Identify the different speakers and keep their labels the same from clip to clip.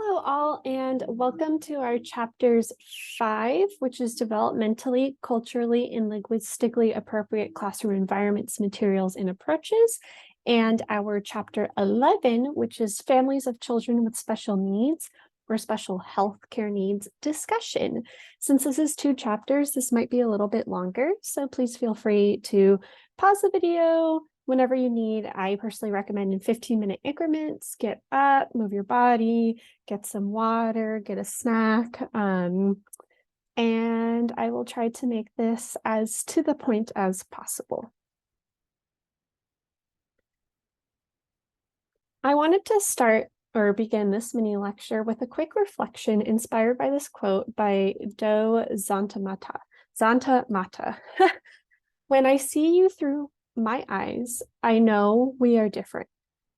Speaker 1: Hello all, and welcome to our chapters 5, which is developmentally, culturally, and linguistically appropriate classroom environments, materials, and approaches, and our chapter 11, which is families of children with special needs or special health care needs discussion. Since this is 2 chapters, this might be a little bit longer, so please feel free to pause the video whenever you need. I personally recommend in 15-minute increments. Get up, move your body, get some water, get a snack, and I will try to make this as to the point as possible. I wanted to start or begin this mini lecture with a quick reflection inspired by this quote by Do Zantamata. When I see you through my eyes, I know we are different,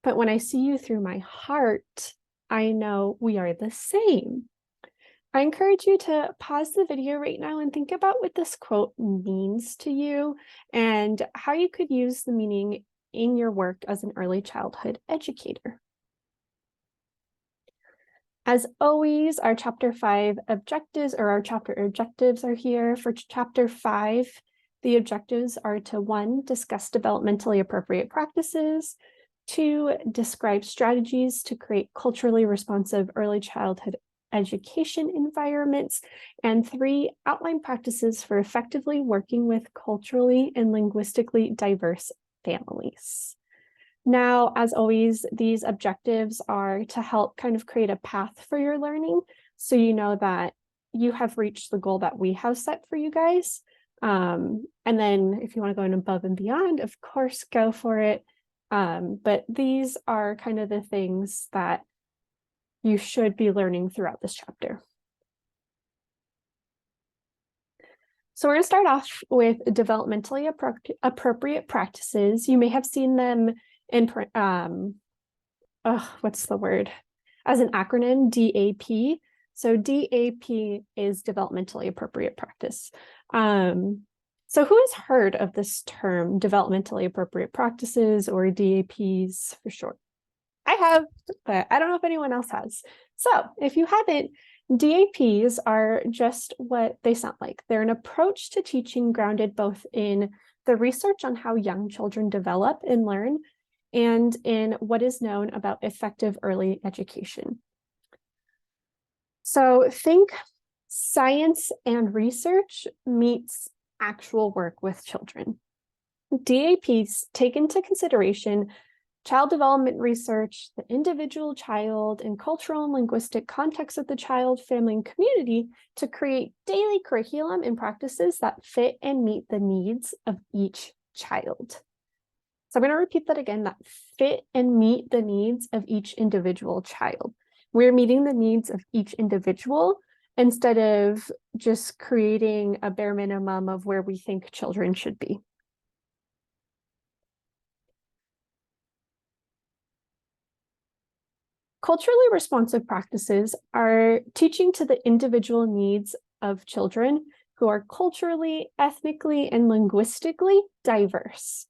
Speaker 1: but when I see you through my heart, I know we are the same. I encourage you to pause the video right now and think about what this quote means to you and how you could use the meaning in your work as an early childhood educator. As always, our chapter 5 objectives or our chapter objectives are here. For chapter 5, the objectives are to 1, discuss developmentally appropriate practices, 2, describe strategies to create culturally responsive early childhood education environments, and 3, outline practices for effectively working with culturally and linguistically diverse families. Now, as always, these objectives are to help kind of create a path for your learning, so you know that you have reached the goal that we have set for you guys. And then if you want to go in above and beyond, of course, go for it. But these are kind of the things that you should be learning throughout this chapter. So we're going to start off with developmentally appropriate practices. You may have seen them in, what's the word? As an acronym, DAP. So DAP is developmentally appropriate practice. So who has heard of this term, developmentally appropriate practices, or DAPs for short? I have, but I don't know if anyone else has. So if you haven't, DAPs are just what they sound like. They're an approach to teaching grounded both in the research on how young children develop and learn, and in what is known about effective early education. So think science and research meets actual work with children. DAPs take into consideration child development research, the individual child, and cultural and linguistic context of the child, family, and community to create daily curriculum and practices that fit and meet the needs of each child. So I'm going to repeat that again, that fit and meet the needs of each individual child. We're meeting the needs of each individual instead of just creating a bare minimum of where we think children should be. Culturally responsive practices are teaching to the individual needs of children who are culturally, ethnically, and linguistically diverse.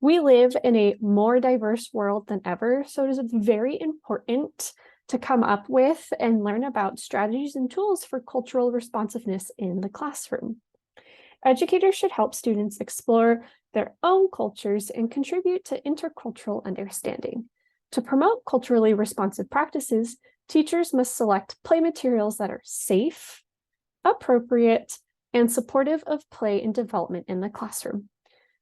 Speaker 1: We live in a more diverse world than ever, so it is very important to come up with and learn about strategies and tools for cultural responsiveness in the classroom. Educators should help students explore their own cultures and contribute to intercultural understanding. To promote culturally responsive practices, teachers must select play materials that are safe, appropriate, and supportive of play and development in the classroom.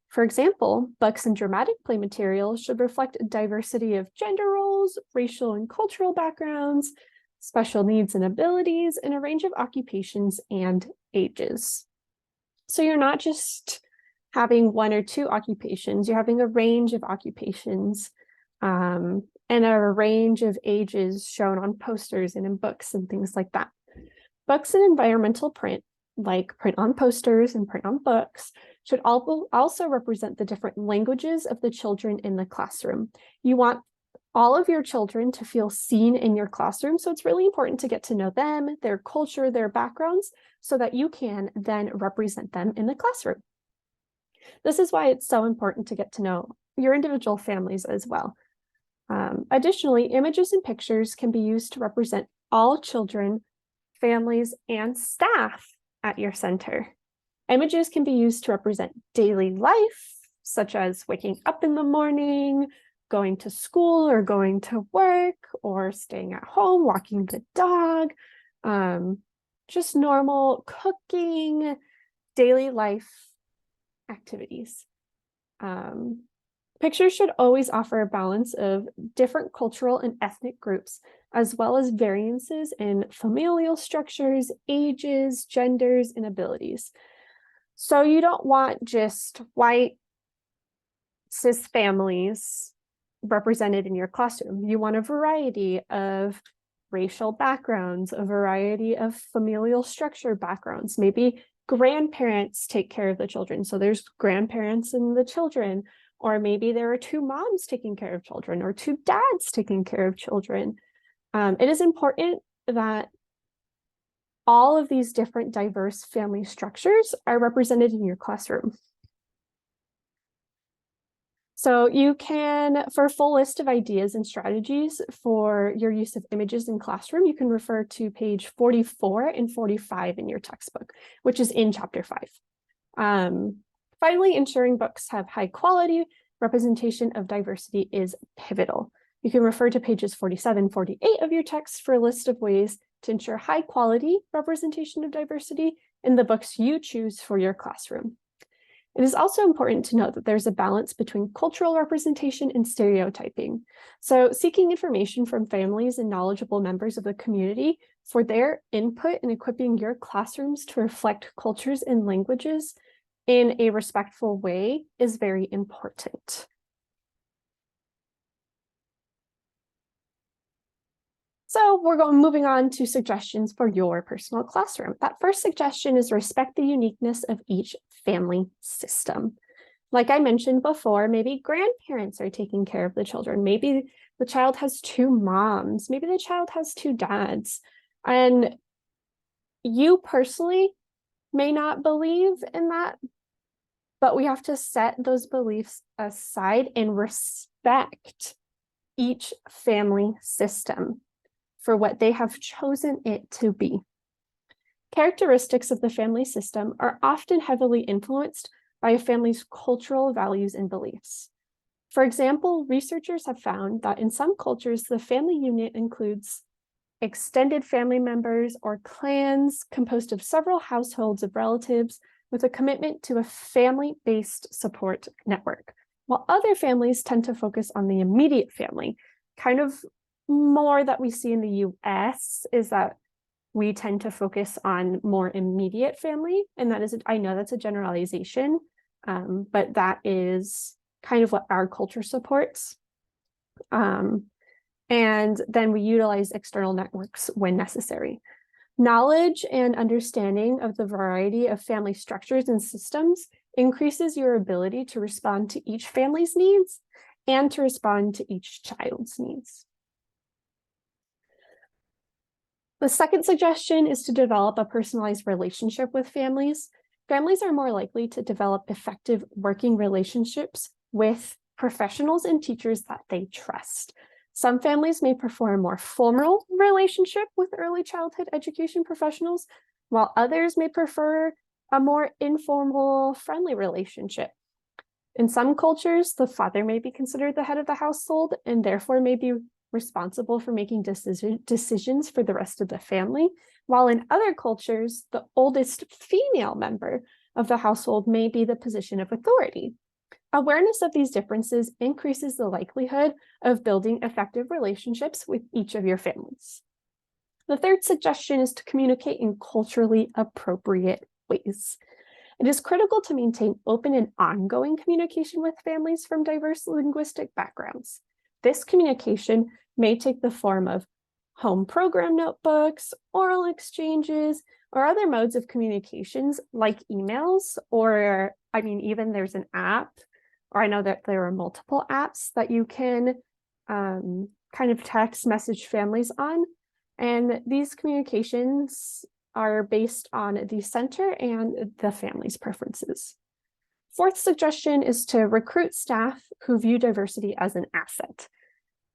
Speaker 1: For example, books and dramatic play materials should reflect a diversity of gender roles, racial and cultural backgrounds, special needs and abilities, and a range of occupations and ages. So you're not just having 1 or 2 occupations, you're having a range of occupations and a range of ages shown on posters and in books and things like that. Books and environmental print, like print on posters and print on books, should also represent the different languages of the children in the classroom. You want all of your children to feel seen in your classroom, so it's really important to get to know them, their culture, their backgrounds, so that you can then represent them in the classroom. This is why it's so important to get to know your individual families as well. Additionally, images and pictures can be used to represent all children, families, and staff at your center. Images can be used to represent daily life, such as waking up in the morning, going to school or going to work, or staying at home, walking the dog, just normal cooking, daily life activities. Pictures should always offer a balance of different cultural and ethnic groups, as well as variances in familial structures, ages, genders, and abilities. So you don't want just white cis families represented in your classroom. You want a variety of racial backgrounds, a variety of familial structure backgrounds. Maybe grandparents take care of the children, so there's grandparents and the children, or maybe there are two moms taking care of children or two dads taking care of children. It is important that all of these different diverse family structures are represented in your classroom. So you can, for a full list of ideas and strategies for your use of images in classroom, you can refer to page 44 and 45 in your textbook, which is in chapter 5. Finally, ensuring books have high quality representation of diversity is pivotal. You can refer to pages 47, 48 of your text for a list of ways to ensure high quality representation of diversity in the books you choose for your classroom. It is also important to note that there's a balance between cultural representation and stereotyping. So seeking information from families and knowledgeable members of the community for their input in equipping your classrooms to reflect cultures and languages in a respectful way is very important. So we're moving on to suggestions for your personal classroom. That first suggestion is respect the uniqueness of each family system. Like I mentioned before, maybe grandparents are taking care of the children. Maybe the child has two moms. Maybe the child has two dads. And you personally may not believe in that, but we have to set those beliefs aside and respect each family system for what they have chosen it to be. Characteristics of the family system are often heavily influenced by a family's cultural values and beliefs. For example, researchers have found that in some cultures, the family unit includes extended family members or clans composed of several households of relatives with a commitment to a family-based support network, while other families tend to focus on the immediate family. Kind of more that we see in the US is that we tend to focus on more immediate family, and that is, I know that's a generalization, but that is kind of what our culture supports. And then we utilize external networks when necessary. Knowledge and understanding of the variety of family structures and systems increases your ability to respond to each family's needs and to respond to each child's needs. The second suggestion is to develop a personalized relationship with families. Families are more likely to develop effective working relationships with professionals and teachers that they trust. Some families may prefer a more formal relationship with early childhood education professionals, while others may prefer a more informal, friendly relationship. In some cultures, the father may be considered the head of the household and therefore may be responsible for making decisions for the rest of the family, while in other cultures, the oldest female member of the household may be the position of authority. Awareness of these differences increases the likelihood of building effective relationships with each of your families. The third suggestion is to communicate in culturally appropriate ways. It is critical to maintain open and ongoing communication with families from diverse linguistic backgrounds. This communication may take the form of home program notebooks, oral exchanges, or other modes of communications like emails, or even there's an app, or I know that there are multiple apps that you can kind of text message families on. And these communications are based on the center and the family's preferences. Fourth suggestion is to recruit staff who view diversity as an asset.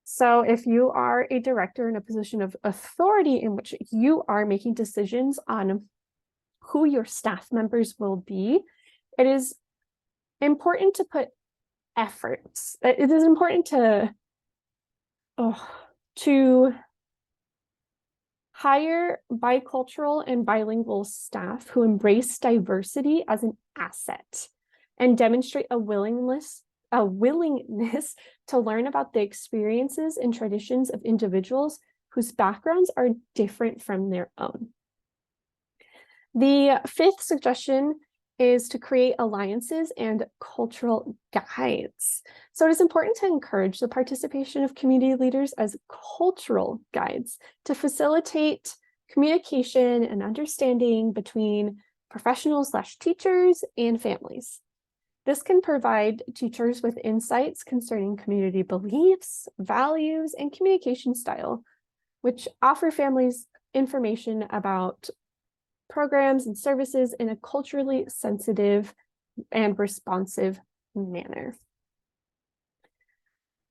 Speaker 1: So if you are a director in a position of authority in which you are making decisions on who your staff members will be, it is important to put efforts. It is important to hire bicultural and bilingual staff who embrace diversity as an asset and demonstrate a willingness to learn about the experiences and traditions of individuals whose backgrounds are different from their own. The fifth suggestion is to create alliances and cultural guides. So it is important to encourage the participation of community leaders as cultural guides to facilitate communication and understanding between professionals/teachers and families. This can provide teachers with insights concerning community beliefs, values, and communication style, which offer families information about programs and services in a culturally sensitive and responsive manner.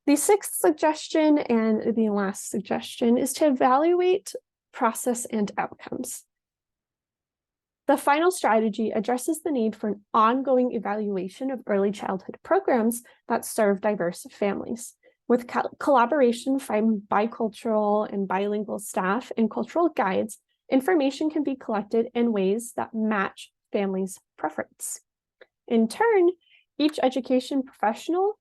Speaker 1: The sixth suggestion and the last suggestion is to evaluate process and outcomes. The final strategy addresses the need for an ongoing evaluation of early childhood programs that serve diverse families. With collaboration from bicultural and bilingual staff and cultural guides, information can be collected in ways that match families' preference. In turn, each education professional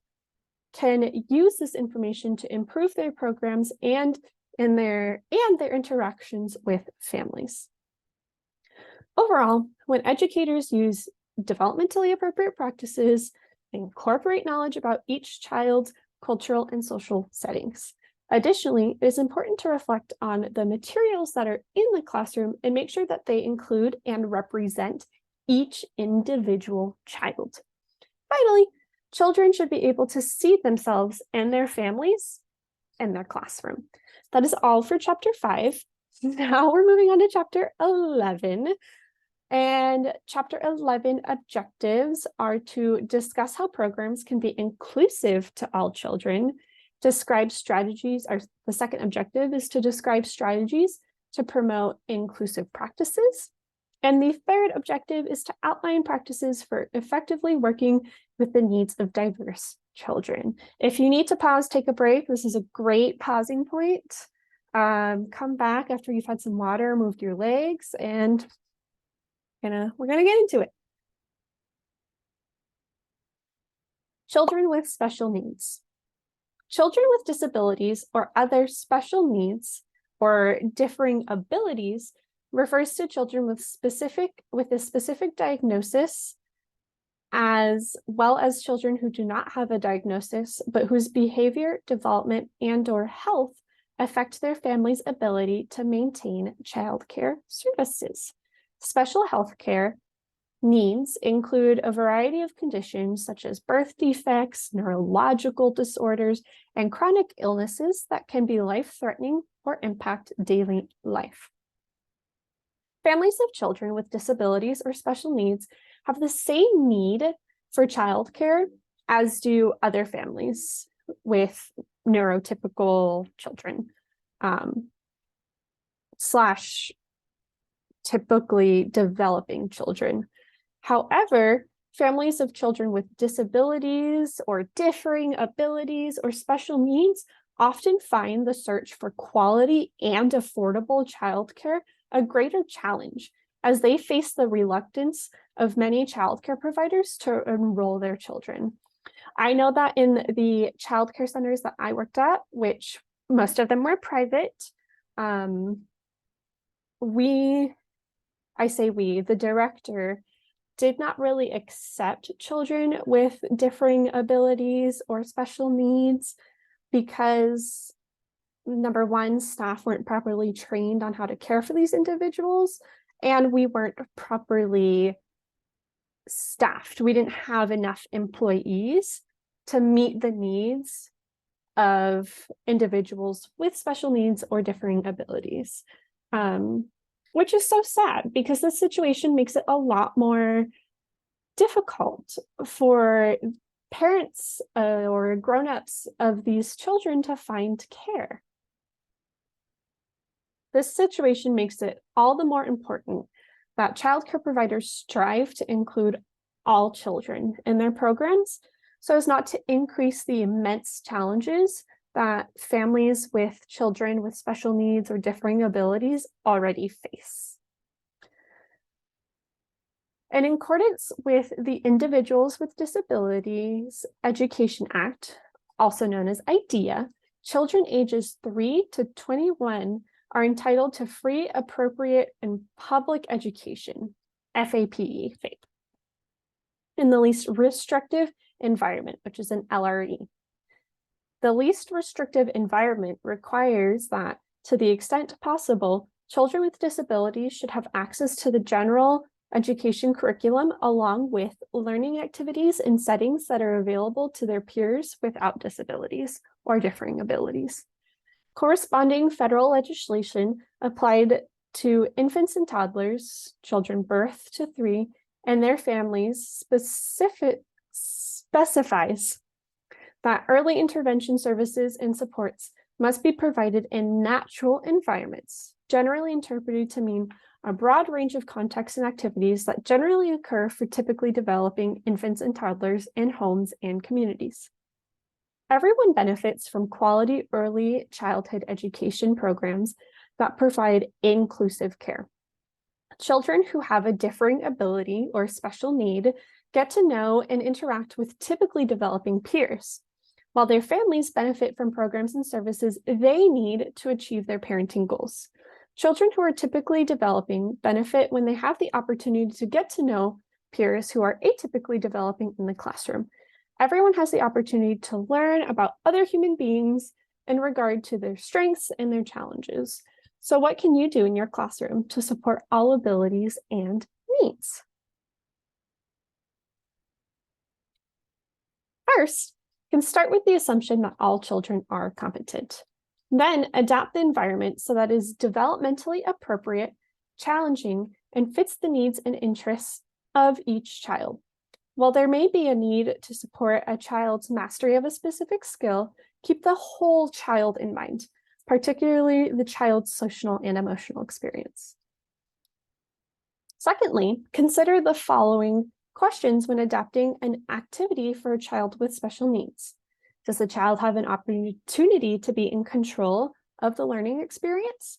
Speaker 1: can use this information to improve their programs and their interactions with families. Overall, when educators use developmentally appropriate practices, they incorporate knowledge about each child's cultural and social settings. Additionally, it is important to reflect on the materials that are in the classroom and make sure that they include and represent each individual child. Finally, children should be able to see themselves and their families in their classroom. That is all for chapter 5. Now we're moving on to chapter 11. And chapter 11 objectives are to discuss how programs can be inclusive to all children, describe strategies, or the second objective is to describe strategies to promote inclusive practices. And the third objective is to outline practices for effectively working with the needs of diverse children. If you need to pause, take a break, this is a great pausing point. Come back after you've had some water, moved your legs, and we're gonna get into it. Children with special needs. Children with disabilities or other special needs or differing abilities refers to children with a specific diagnosis, as well as children who do not have a diagnosis, but whose behavior, development, and/or health affect their family's ability to maintain childcare services. Special health care needs include a variety of conditions such as birth defects, neurological disorders, and chronic illnesses that can be life-threatening or impact daily life. Families of children with disabilities or special needs have the same need for childcare as do other families with neurotypical children, slash typically developing children. However, families of children with disabilities or differing abilities or special needs often find the search for quality and affordable childcare a greater challenge as they face the reluctance of many childcare providers to enroll their children. I know that in the childcare centers that I worked at, which most of them were private, the director did not really accept children with differing abilities or special needs because, number one, staff weren't properly trained on how to care for these individuals, and we weren't properly staffed. We didn't have enough employees to meet the needs of individuals with special needs or differing abilities. Which is so sad because this situation makes it a lot more difficult for parents or grown-ups of these children to find care. This situation makes it all the more important that childcare providers strive to include all children in their programs so as not to increase the immense challenges that families with children with special needs or differing abilities already face. And in accordance with the Individuals with Disabilities Education Act, also known as IDEA, children ages 3 to 21 are entitled to free, appropriate, and public education, FAPE, FAPE, in the least restrictive environment, which is an LRE. The least restrictive environment requires that, to the extent possible, children with disabilities should have access to the general education curriculum along with learning activities in settings that are available to their peers without disabilities or differing abilities. Corresponding federal legislation applied to infants and toddlers, children birth to 3, and their families specifies that early intervention services and supports must be provided in natural environments, generally interpreted to mean a broad range of contexts and activities that generally occur for typically developing infants and toddlers in homes and communities. Everyone benefits from quality early childhood education programs that provide inclusive care. Children who have a differing ability or special need get to know and interact with typically developing peers, while their families benefit from programs and services they need to achieve their parenting goals. Children who are typically developing benefit when they have the opportunity to get to know peers who are atypically developing in the classroom. Everyone has the opportunity to learn about other human beings in regard to their strengths and their challenges. So what can you do in your classroom to support all abilities and needs? First, you can start with the assumption that all children are competent. Then adapt the environment so that it is developmentally appropriate, challenging, and fits the needs and interests of each child. While there may be a need to support a child's mastery of a specific skill, keep the whole child in mind, particularly the child's social and emotional experience. Secondly, consider the following questions when adapting an activity for a child with special needs. Does the child have an opportunity to be in control of the learning experience?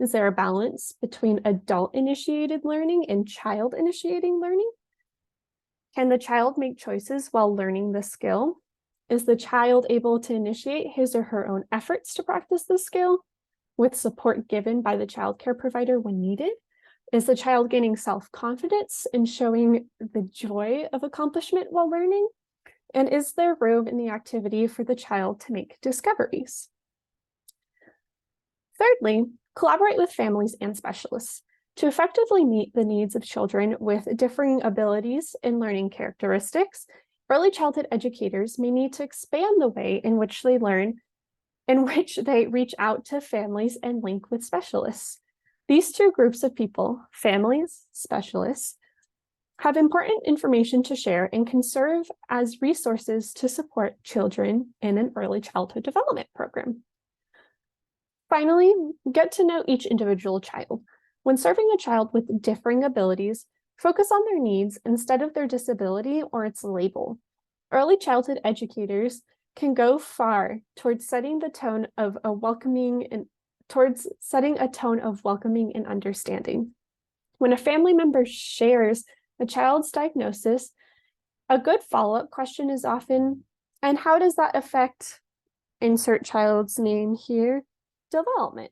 Speaker 1: Is there a balance between adult-initiated learning and child-initiating learning? Can the child make choices while learning the skill? Is the child able to initiate his or her own efforts to practice the skill with support given by the child care provider when needed? Is the child gaining self-confidence and showing the joy of accomplishment while learning? And is there room in the activity for the child to make discoveries? Thirdly, collaborate with families and specialists. To effectively meet the needs of children with differing abilities and learning characteristics, early childhood educators may need to expand the way in which they learn, in which they reach out to families and link with specialists. These two groups of people, families, specialists, have important information to share and can serve as resources to support children in an early childhood development program. Finally, get to know each individual child. When serving a child with differing abilities, focus on their needs instead of their disability or its label. Early childhood educators can go far towards setting the tone of a welcoming and understanding. When a family member shares a child's diagnosis, a good follow-up question is often, and how does that affect, insert child's name here, development?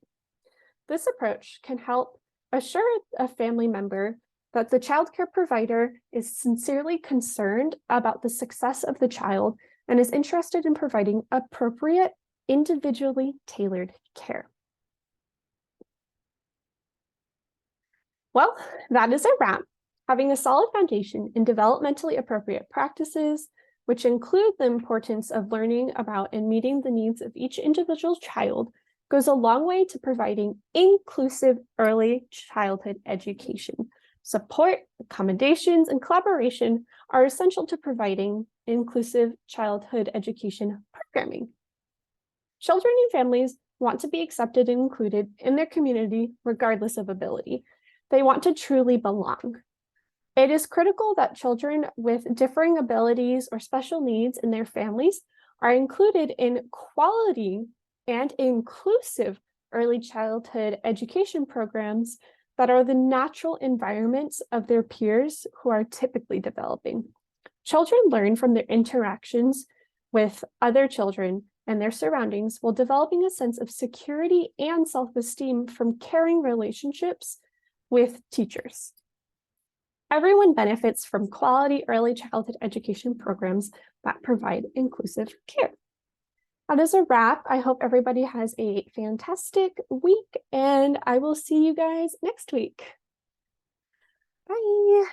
Speaker 1: This approach can help assure a family member that the child care provider is sincerely concerned about the success of the child and is interested in providing appropriate, individually tailored care. Well, that is a wrap. Having a solid foundation in developmentally appropriate practices, which include the importance of learning about and meeting the needs of each individual child, goes a long way to providing inclusive early childhood education. Support, accommodations, and collaboration are essential to providing inclusive childhood education programming. Children and families want to be accepted and included in their community regardless of ability. They want to truly belong. It is critical that children with differing abilities or special needs in their families are included in quality and inclusive early childhood education programs that are the natural environments of their peers who are typically developing. Children learn from their interactions with other children and their surroundings while developing a sense of security and self-esteem from caring relationships with teachers. Everyone benefits from quality early childhood education programs that provide inclusive care. That is a wrap. I hope everybody has a fantastic week, and I will see you guys next week. Bye.